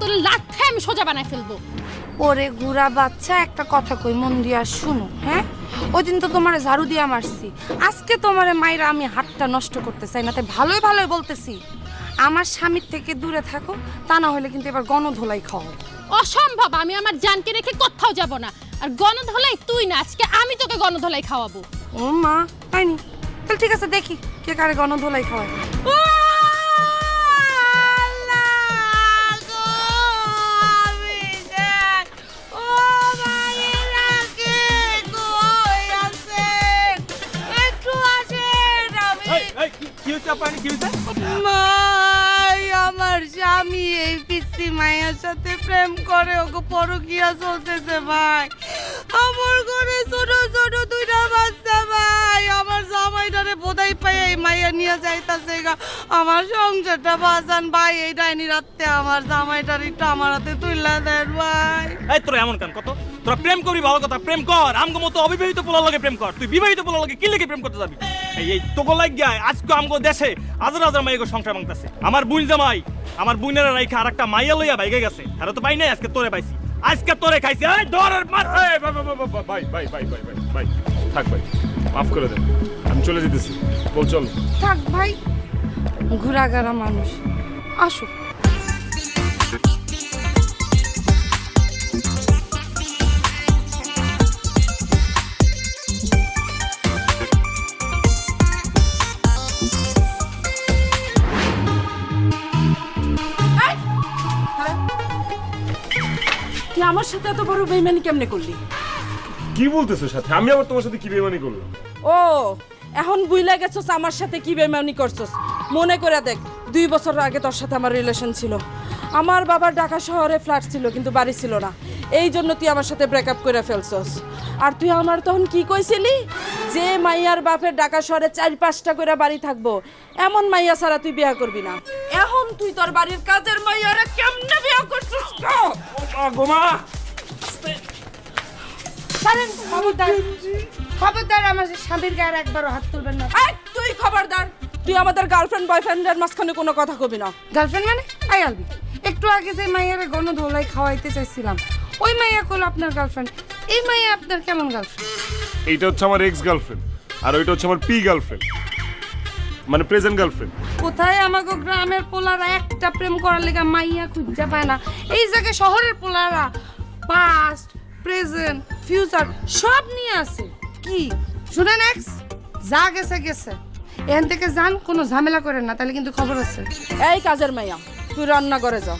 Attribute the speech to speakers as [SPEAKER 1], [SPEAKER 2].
[SPEAKER 1] তোর লাথে আমি সোজা বানাই ফেলবো।
[SPEAKER 2] ওরে গুড়া বাচ্চা, একটা কথা কই মন দিয়া শুনো। হ্যাঁ, ওই দিন তো তোমারে ঝাড়ু দিয়া মারছি, আজকে তোমারে মাইরা আমি হাতটা নষ্ট করতে চাই না, তাই ভালোই ভালোই বলতেছি আমার স্বামীর থেকে দূরে থাকো, তা না হলে কিন্তু এবার গণধোলাই খাও।
[SPEAKER 1] অসম্ভব, আমি আমার জানকে রেখে কোথাও যাব না। আর গণধোলাই তুই না, আজকে আমি তোকে গণধোলাই খাওয়াবো।
[SPEAKER 2] ও মা, পাইনি তাহলে ঠিক আছে, দেখি কে কারে গণধোলাই খাওয়ায়। আমার স্বামী এই পিসি মায়ের সাথে প্রেম করে, ওকে পরকিয়া চলতেছে ভাই। আমার ঘরে ছোট ছোট দুইটা বাচ্চা ভাই, আমার জামাইটারে বোধাই পাই এই মাইয়া নিয়ে যাইতাছে গা। আমার সংসারটা বাঁচান ভাই, এই ডাইনি রাতে আমার জামাইটার একটু আমার হাতে তুইলা দেন ভাই।
[SPEAKER 3] এই তোরা এমন কেন? কত তোরা প্রেম করবি ভালো কথা, প্রেম কর। আমগো মতো অবিবাহিত পোলা লাগে প্রেম কর। তুই বিবাহিত পোলা লাগে কি লেগে প্রেম করতে যাবি? এই তোকে লাগিয়া আজকে আমগো দেশে হাজার হাজার মাইয়া সংসার ভাঙতেছে। আমার বুইন জামাই আমার বুইনেরা রাইখা আরেকটা মাইয়া লইয়া বাইকে গেছে। আর তো পাই নাই, আজকে তোরে পাইছি, আজকে তোরে খাইছি। এই ধর আর মার।
[SPEAKER 4] ভাই ভাই ভাই ভাই ভাই ভাই থাক ভাই, মাফ করে দেন, আমি চলে যেতেছি। বল চল।
[SPEAKER 2] থাক ভাই, ঘুরাগারা মানুষ, আসো।
[SPEAKER 5] তুই আমার সাথে এত বড় বেইমানি কেমনে করলি?
[SPEAKER 4] কি বলতেছো সাথে? আমি আবার তোমার সাথে কি বেমানি করলাম?
[SPEAKER 5] ও, এখন বুইলা গেছস আমার সাথে কি বেইমানি করছস। মনে করে দেখ, 2 বছর আগে তোর সাথে আমার রিলেশন ছিল। আমার বাবার ঢাকা শহরে ফ্ল্যাট ছিল, কিন্তু বাড়ি ছিল না। এই জন্য তুই আমার সাথে ব্রেকআপ করে ফেলছস। আর তুই আমার তখন কি কইছিলি? যে মাইয়ার বাপের ঢাকা শহরে 4-5টা করে বাড়ি থাকবো, এমন মাইয়া ছাড়া তুই বিয়া করবি না। এখন তুই তোর বাড়ির কাজের মাইয়ারে কেমনে বিয়া করছিস?
[SPEAKER 4] গোমা
[SPEAKER 2] ছাড়েন, খবরদার খবরদার, আমার স্বামীর গায়ে একবারও হাত তুলবেন না।
[SPEAKER 5] তুই খবরদার, তুই আমাদের গার্লফ্রেন্ড বয়ফ্রেন্ডের মাঝখানে কোনো কথা কবি না।
[SPEAKER 2] গার্লফ্রেন্ড মানে আই আলবি, একটু আগে যে মাইয়ারে গণধোলাই খাওয়াইতে চাইছিলাম, ওই মাইয়া কল আপনার গার্লফ্রেন্ড। এই মাইয়া আপনার কেমন গার্লফ্রেন্ড?
[SPEAKER 4] এইটা হচ্ছে আমার এক্স গার্লফ্রেন্ড, আর ওইটা হচ্ছে আমার পি গার্লফ্রেন্ড, মানে প্রেজেন্ট গার্লফ্রেন্ড।
[SPEAKER 2] কোথায় আমাকে গ্রামের পোলারা একটা প্রেম করার লেগা মাইয়া খুঁজা পায় না, এই জায়গায় শহরের পোলারা পাস্ট প্রেজেন্ট ফিউচার সব নিয়ে আছে। কি শুনেন এক্স, যা গেছে গেছে, এখান থেকে যান, কোনো ঝামেলা করেন না, তাহলে কিন্তু খবর আছে।
[SPEAKER 5] এই কাজের মাইয়া, তুই রান্না করে যা।